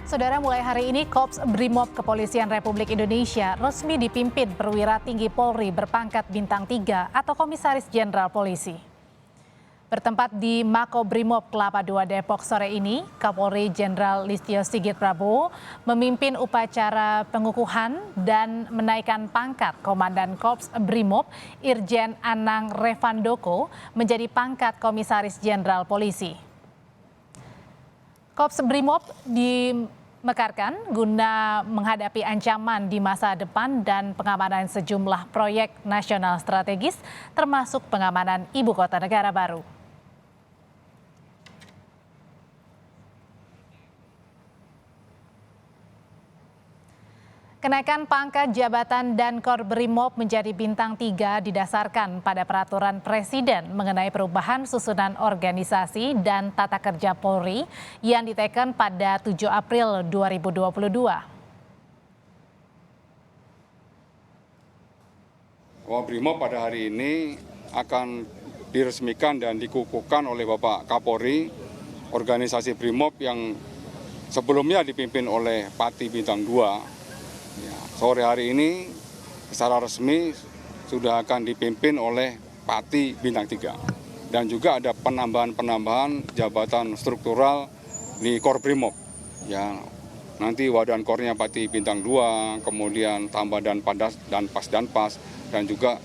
Saudara, mulai hari ini Korps Brimob Kepolisian Republik Indonesia resmi dipimpin perwira tinggi Polri berpangkat bintang 3 atau Komisaris Jenderal Polisi. Bertempat di Makobrimob Kelapa II Depok sore ini, Kapolri Jenderal Listio Sigit Prabowo memimpin upacara pengukuhan dan menaikkan pangkat Komandan Korps Brimob Irjen Anang Revandoko menjadi pangkat Komisaris Jenderal Polisi. Korps Brimob dimekarkan guna menghadapi ancaman di masa depan dan pengamanan sejumlah proyek nasional strategis, termasuk pengamanan Ibu Kota Negara baru. Kenaikan pangkat jabatan dan Korbrimob menjadi bintang 3 didasarkan pada peraturan Presiden mengenai perubahan susunan organisasi dan tata kerja Polri yang diteken pada 7 April 2022. Korbrimob pada hari ini akan diresmikan dan dikukuhkan oleh Bapak Kapolri, organisasi Brimob yang sebelumnya dipimpin oleh Pati Bintang 2. Sore hari ini secara resmi sudah akan dipimpin oleh Pati Bintang 3. Dan juga ada penambahan jabatan struktural di Korbrimob. Ya, nanti Wadan Kornya Pati Bintang 2, kemudian tambah dan Pas, dan juga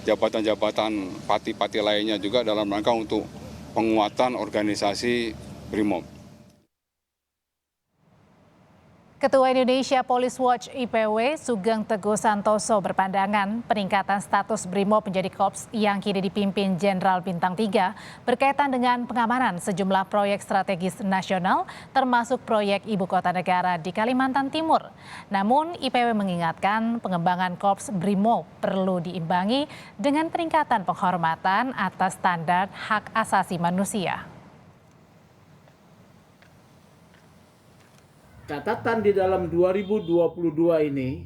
jabatan-jabatan pati-pati lainnya juga dalam rangka untuk penguatan organisasi Brimob. Ketua Indonesia Police Watch IPW Sugeng Teguh Santoso berpandangan peningkatan status Brimob menjadi Korps yang kini dipimpin Jenderal Bintang 3 berkaitan dengan pengamanan sejumlah proyek strategis nasional termasuk proyek Ibu Kota Negara di Kalimantan Timur. Namun IPW mengingatkan pengembangan Korps Brimob perlu diimbangi dengan peningkatan penghormatan atas standar hak asasi manusia. Catatan di dalam 2022 ini,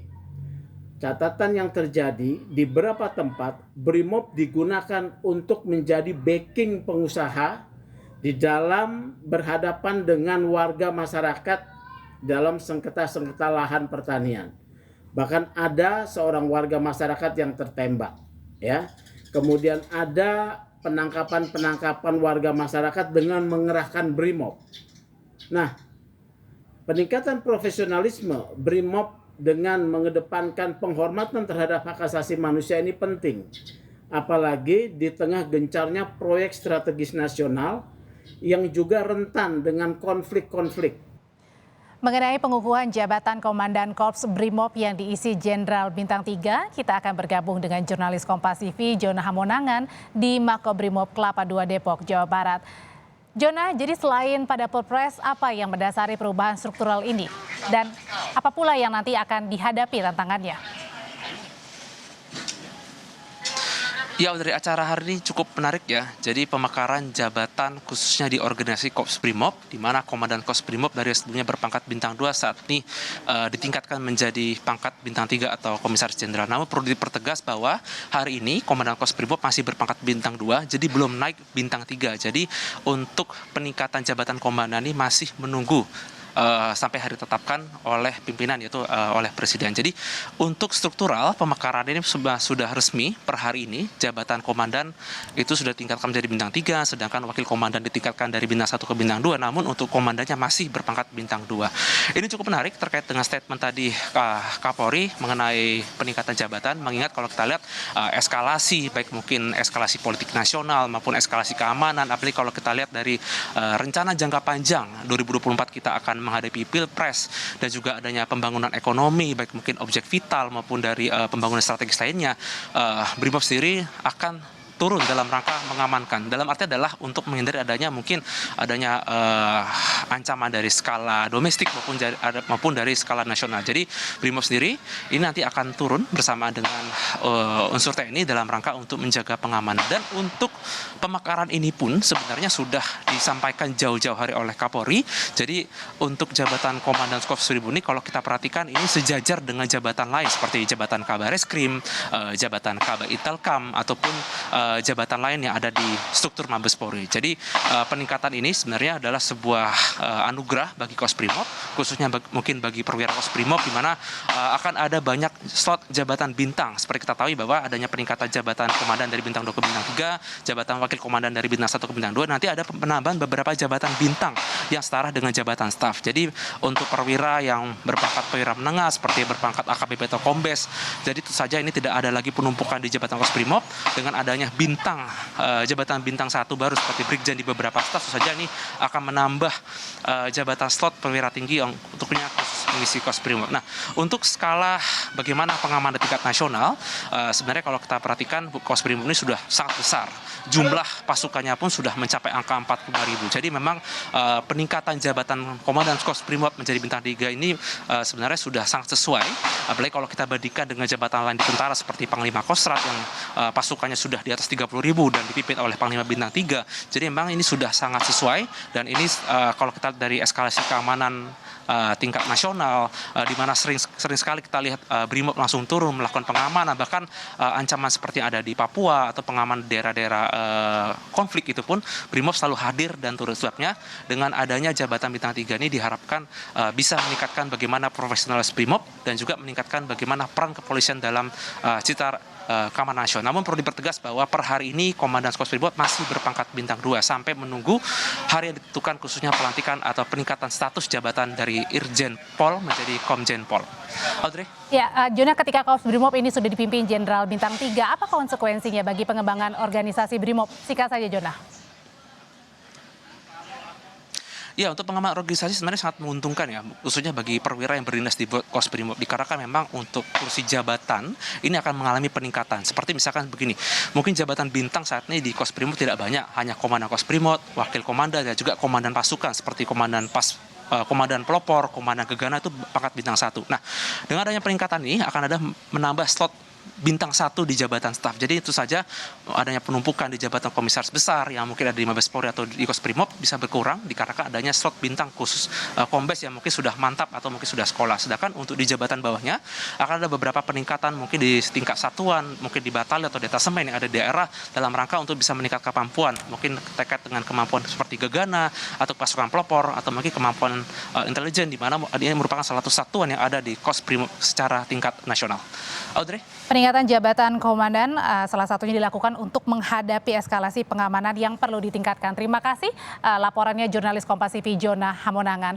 catatan yang terjadi di beberapa tempat, Brimob digunakan untuk menjadi backing pengusaha di dalam berhadapan dengan warga masyarakat dalam sengketa-sengketa lahan pertanian. Bahkan ada seorang warga masyarakat yang tertembak, ya. Kemudian ada penangkapan warga masyarakat dengan mengerahkan Brimob. Nah, peningkatan profesionalisme Brimob dengan mengedepankan penghormatan terhadap hak asasi manusia ini penting. Apalagi di tengah gencarnya proyek strategis nasional yang juga rentan dengan konflik-konflik. Mengenai pengukuhan jabatan Komandan Korps Brimob yang diisi Jenderal Bintang 3, kita akan bergabung dengan jurnalis Kompas TV Jona Hamonangan di Makobrimob Kelapa II Depok, Jawa Barat. Jona, jadi selain pada Pilpres, apa yang mendasari perubahan struktural ini? Dan apa pula yang nanti akan dihadapi tantangannya? Ya, dari acara hari ini cukup menarik ya. Jadi pemekaran jabatan khususnya di organisasi Korps Brimob, di mana Komandan Korps Brimob dari sebelumnya berpangkat bintang 2 saat ini ditingkatkan menjadi pangkat bintang 3 atau Komisaris Jenderal. Namun perlu dipertegas bahwa hari ini Komandan Korps Brimob masih berpangkat bintang 2, jadi belum naik bintang 3. Jadi untuk peningkatan jabatan komandan ini masih menunggu sampai hari ditetapkan oleh pimpinan, yaitu oleh Presiden. Jadi untuk struktural pemekaran ini sudah resmi per hari ini. Jabatan komandan itu sudah ditingkatkan menjadi bintang 3, sedangkan wakil komandan ditingkatkan dari bintang 1 ke bintang 2, namun untuk komandannya masih berpangkat bintang 2. Ini cukup menarik terkait dengan statement tadi Kapolri mengenai peningkatan jabatan, mengingat kalau kita lihat eskalasi, baik mungkin eskalasi politik nasional maupun eskalasi keamanan, apalagi kalau kita lihat dari rencana jangka panjang 2024 kita akan menghadapi Pilpres dan juga adanya pembangunan ekonomi, baik mungkin objek vital maupun dari pembangunan strategis lainnya, Brimob sendiri akan turun dalam rangka mengamankan. Dalam arti adalah untuk menghindari adanya ancaman dari skala domestik maupun dari skala nasional. Jadi Brimob sendiri ini nanti akan turun bersama dengan unsur TNI dalam rangka untuk menjaga pengamanan. Dan untuk pemekaran ini pun sebenarnya sudah disampaikan jauh-jauh hari oleh Kapolri. Jadi untuk jabatan Komandan Korps Brimob ini kalau kita perhatikan ini sejajar dengan jabatan lain seperti jabatan Kabareskrim, jabatan Kabaitalkam ataupun jabatan lain yang ada di struktur Mabes Polri. Jadi peningkatan ini sebenarnya adalah sebuah anugerah bagi Kostrimob, khususnya mungkin bagi perwira Kostrimob, di mana akan ada banyak slot jabatan bintang. Seperti kita tahu bahwa adanya peningkatan jabatan komandan dari bintang 2 ke bintang 3, jabatan wakil komandan dari bintang 1 ke bintang 2, nanti ada penambahan beberapa jabatan bintang yang setara dengan jabatan staf. Jadi untuk perwira yang berpangkat perwira menengah seperti berpangkat AKBP atau Kombes, jadi tentu saja ini tidak ada lagi penumpukan di jabatan Kostrimob. Dengan adanya bintang jabatan bintang 1 baru seperti Brigjen di beberapa staf, tentu saja ini akan menambah jabatan slot perwira tinggi yang untuknya khusus mengisi Kostrimob. Nah, untuk skala bagaimana pengamanan tingkat nasional, sebenarnya kalau kita perhatikan Kostrimob ini sudah sangat besar. Jumlah pasukannya pun sudah mencapai angka 45.000. Jadi memang peningkatan jabatan komandan Kostrimob menjadi bintang 3 ini sebenarnya sudah sangat sesuai. Apalagi kalau kita bandingkan dengan jabatan lain di tentara seperti Panglima Kostrat yang pasukannya sudah di atas 30.000 dan dipimpin oleh Panglima bintang 3. Jadi memang ini sudah sangat sesuai, dan ini kalau kita dari eskalasi keamanan tingkat nasional, di mana sering sekali kita lihat Brimob langsung turun melakukan pengamanan, bahkan ancaman seperti yang ada di Papua atau pengamanan daerah-daerah konflik itu pun Brimob selalu hadir dan turun. Sebabnya dengan adanya jabatan bintang 3 ini diharapkan bisa meningkatkan bagaimana profesionalis Brimob dan juga meningkatkan bagaimana peran kepolisian dalam citra keamanan nasional. Namun perlu dipertegas bahwa per hari ini Komandan Kostrimob masih berpangkat bintang 2 sampai menunggu hari yang ditentukan, khususnya pelantikan atau peningkatan status jabatan dari Irjen Pol menjadi Komjen Pol. Audrey? Ya, Jona, ketika Korps Brimob ini sudah dipimpin Jenderal Bintang 3, apa konsekuensinya bagi pengembangan organisasi Brimob? Singkat saja, Jona. Ya, untuk pengembangan organisasi sebenarnya sangat menguntungkan ya, khususnya bagi perwira yang berdinas di Kostrimob, dikarenakan memang untuk kursi jabatan ini akan mengalami peningkatan. Seperti misalkan begini, mungkin jabatan bintang saat ini di Kostrimob tidak banyak, hanya komandan Kostrimob, wakil komandan, dan juga komandan pasukan seperti komandan komandan pelopor, komandan gegana itu pangkat bintang 1. Nah, dengan adanya peningkatan ini akan ada menambah slot bintang 1 di jabatan staf. Jadi itu saja adanya penumpukan di jabatan komisaris besar yang mungkin ada di Mabes Polri atau di Kostrimob bisa berkurang dikarenakan adanya slot bintang khusus Kombes yang mungkin sudah mantap atau mungkin sudah sekolah. Sedangkan untuk di jabatan bawahnya akan ada beberapa peningkatan mungkin di tingkat satuan, mungkin di batalion atau detasemen yang ada di daerah dalam rangka untuk bisa meningkatkan kemampuan, mungkin terkait dengan kemampuan seperti gegana atau pasukan pelopor atau mungkin kemampuan intelijen, di mana ini merupakan salah satu satuan yang ada di Kostrimob secara tingkat nasional. Audrey? Peningkatan jabatan komandan salah satunya dilakukan untuk menghadapi eskalasi pengamanan yang perlu ditingkatkan. Terima kasih laporannya jurnalis Kompas TV Jona Hamonangan.